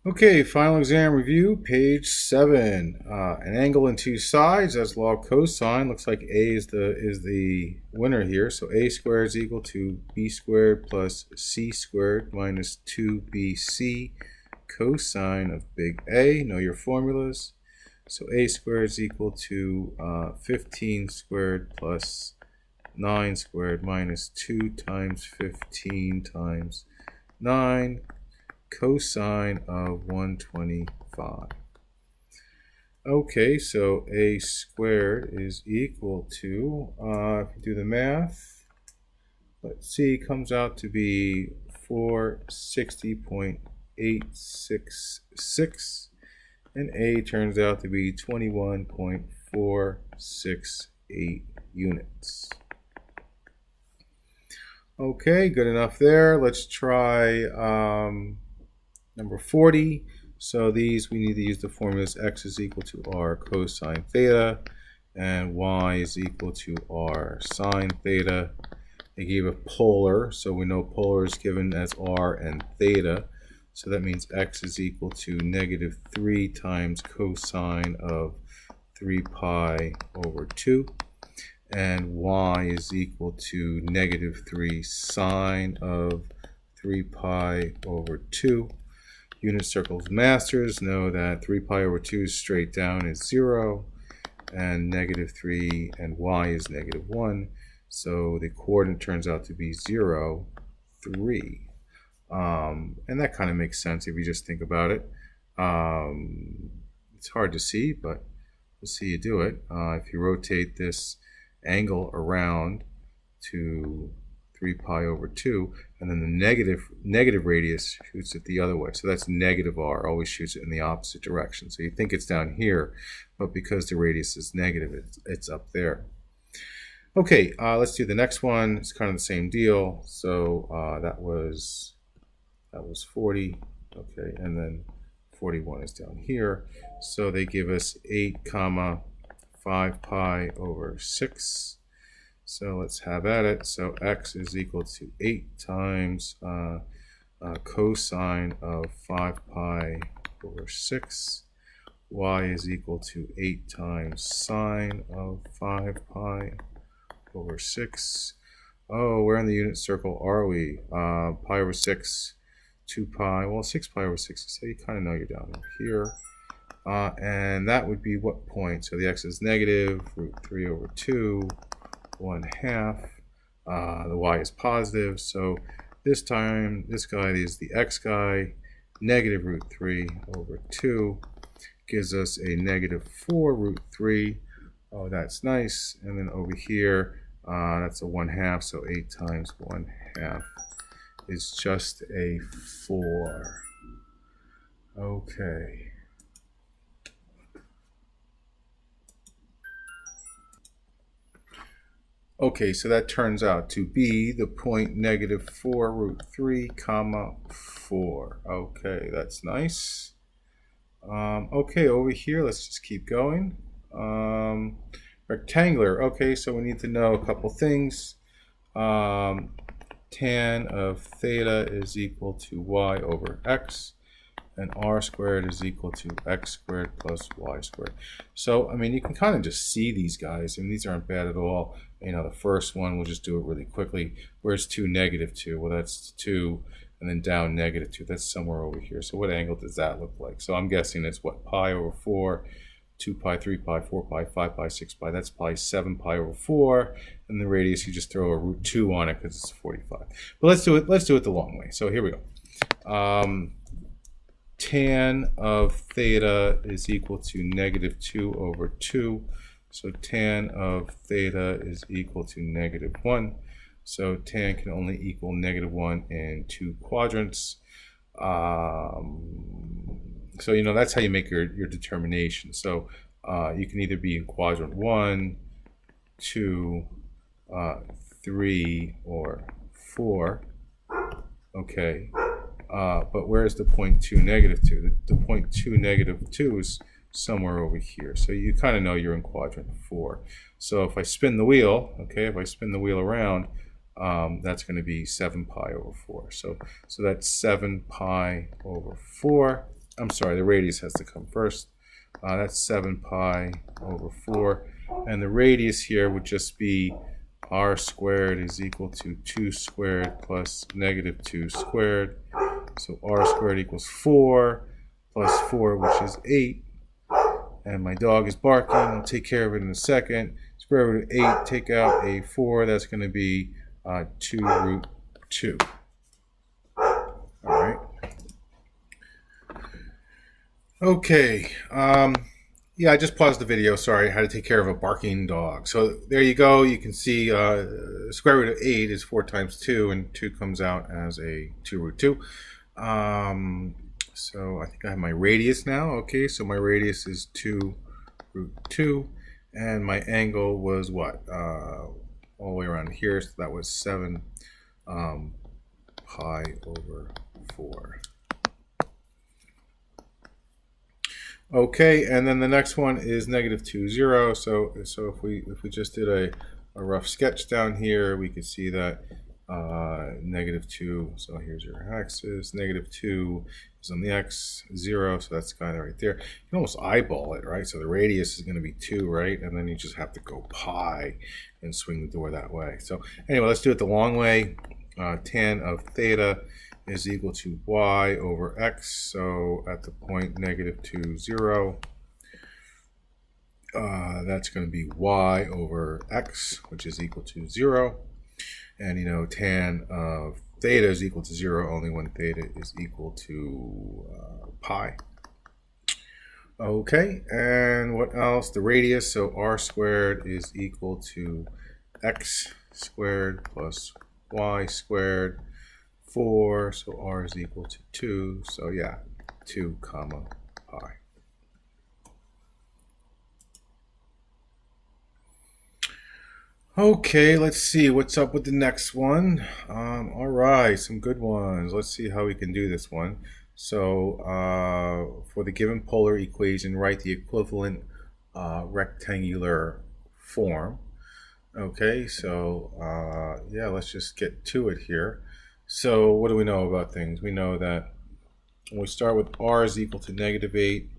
Okay, final exam review, page 7. An angle and two sides as log cosine. Looks like A is the winner here. So A squared is equal to B squared plus C squared minus 2BC cosine of big A. Know your formulas. So A squared is equal to 15 squared plus 9 squared minus 2 times 15 times 9 cosine of 125. Okay, so A squared is equal to, if you do the math, let's see, comes out to be 460.866, and A turns out to be 21.468 units. Okay, good enough there. Let's try number 40. So these, we need to use the formulas. X is equal to r cosine theta, and y is equal to r sine theta. They gave a polar, so we know polar is given as r and theta. So that means x is equal to negative 3 times cosine of 3 pi over 2. And y is equal to negative 3 sine of 3 pi over 2. Unit circles masters know that 3 pi over 2 straight down is 0, and negative 3 and y is negative 1. So the coordinate turns out to be 0, 3. And that kind of makes sense if you just think about it. It's hard to see, but we'll see you do it. If you rotate this angle around to 3 pi over 2, and then the negative radius shoots it the other way. So that's negative r, always shoots it in the opposite direction. So you think it's down here, but because the radius is negative, it's up there. Okay, let's do the next one. It's kind of the same deal. So that was 40. Okay, and then 41 is down here. So they give us 8 comma 5 pi over 6. So let's have at it. So x is equal to 8 times cosine of 5 pi over 6. Y is equal to 8 times sine of 5 pi over 6. Oh, where in the unit circle are we? Pi over 6, 2 pi. Well, 6 pi over 6. So you kind of know you're down here. And that would be what point? So the x is negative, root 3 over 2, 1/2. The y is positive. So this time, this guy is the x guy. Negative root 3 over 2 gives us a negative 4 root 3. Oh, that's nice. And then over here, that's a 1/2. So 8 times 1/2 is just a 4. Okay. Okay, so that turns out to be the point negative 4 root 3 comma 4. Okay, that's nice. Okay, over here, let's just keep going. Rectangular. Okay, so we need to know a couple things. Tan of theta is equal to y over x, and r squared is equal to x squared plus y squared. So, I mean, you can kind of just see these guys. I mean, these aren't bad at all. You know, the first one, we'll just do it really quickly. Where's 2, negative 2? Well, that's 2, and then down negative 2. That's somewhere over here. So what angle does that look like? So I'm guessing it's what, pi over 4, 2 pi, 3 pi, 4 pi, 5 pi, 6 pi. That's pi 7 pi over 4. And the radius, you just throw a root 2 on it because it's 45. But let's do it the long way. So here we go. Tan of theta is equal to negative 2 over 2. So tan of theta is equal to negative 1. So tan can only equal negative 1 in 2 quadrants. So, you know, that's how you make your determination. So you can either be in quadrant 1, 2, 3, or 4. Okay. But where's the point 2, negative 2? The point 2, negative 2 is somewhere over here. So you kind of know you're in quadrant 4. So if I spin the wheel, okay, if I spin the wheel around, that's going to be 7 pi over 4. So that's 7 pi over 4. I'm sorry, the radius has to come first. That's 7 pi over 4. And the radius here would just be r squared is equal to 2 squared plus negative 2 squared. So r squared equals 4 plus 4, which is 8. And my dog is barking. I'll take care of it in a second. Square root of 8, take out a 4. That's going to be 2 root 2. All right. Okay. Yeah, I just paused the video. Sorry, I had to take care of a barking dog. So there you go. You can see square root of 8 is 4 times 2, and 2 comes out as a 2 root 2. So I think I have my radius now. Okay, so my radius is 2 root 2, and my angle was what? All the way around here, so that was 7 pi over 4. Okay, and then the next one is negative 2, 0. So if we just did a rough sketch down here, we could see that negative 2. So here's your axis. Negative 2 is on the x, 0. So that's kind of right there. You can almost eyeball it, right? So the radius is going to be 2, right? And then you just have to go pi and swing the door that way. So anyway, let's do it the long way. Tan of theta is equal to y over x. So at the point negative 2, 0, that's going to be y over x, which is equal to 0. And you know, tan of theta is equal to 0 only when theta is equal to pi. Okay, and what else? The radius, so r squared is equal to x squared plus y squared. 4, so r is equal to 2, so yeah, 2 comma pi. Okay, let's see what's up with the next one. All right, some good ones. Let's see how we can do this one. So for the given polar equation, write the equivalent rectangular form. Okay, so yeah, let's just get to it here. So what do we know about things? We know that when we start with r is equal to negative 8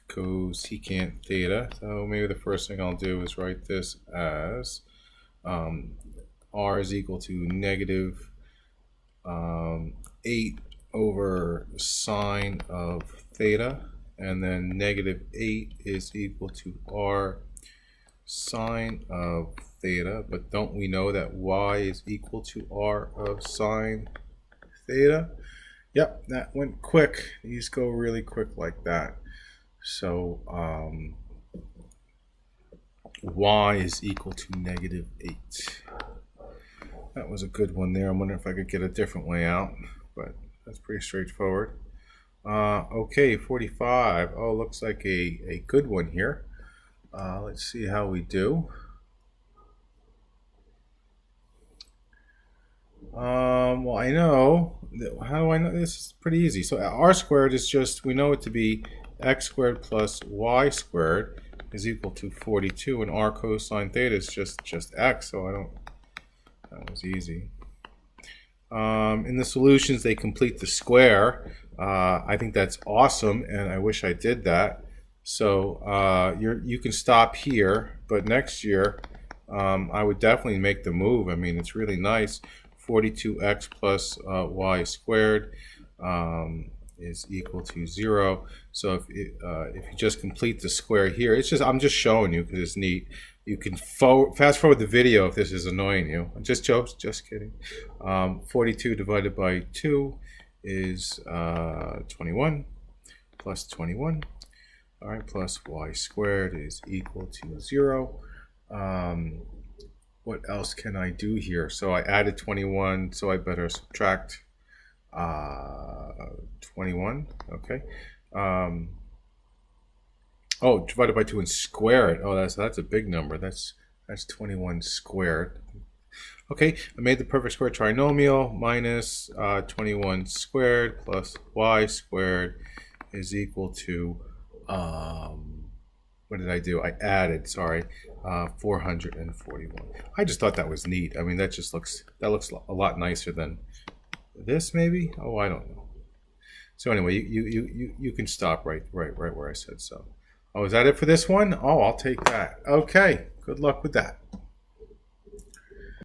cosecant theta. So maybe the first thing I'll do is write this as r is equal to negative 8 over sine of theta. And then negative 8 is equal to r sine of theta, but don't we know that y is equal to r of sine theta? Yep, that went quick. These go really quick like that. So y is equal to negative 8. That was a good one there. I'm wondering if I could get a different way out, but that's pretty straightforward. Okay, 45. Oh, looks like a good one here. Let's see how we do. Well, I know, how do I know? This is pretty easy. So r squared is just, we know it to be x squared plus y squared is equal to 42, and r cosine theta is just x, so I don't, that was easy. In the solutions, they complete the square. I think that's awesome, and I wish I did that. So you can stop here, but next year I would definitely make the move. I mean, it's really nice. 42x plus y squared is equal to 0. So if you just complete the square here, it's just, I'm just showing you because it's neat. You can fast forward the video if this is annoying you. Just jokes, just kidding. 42 divided by 2 is 21 plus 21. All right, plus y squared is equal to 0. What else can I do here? So I added 21, so I better subtract 21. Okay. Oh, divided by 2 and square it. Oh, that's a big number. That's 21 squared. Okay, I made the perfect square trinomial. Minus 21 squared plus y squared is equal to what did I do? I added, sorry, 441. I just thought that was neat. I mean, that looks a lot nicer than this, maybe. Oh, I don't know. So anyway, you can stop right where I said so. Oh, is that it for this one? Oh, I'll take that. Okay, good luck with that.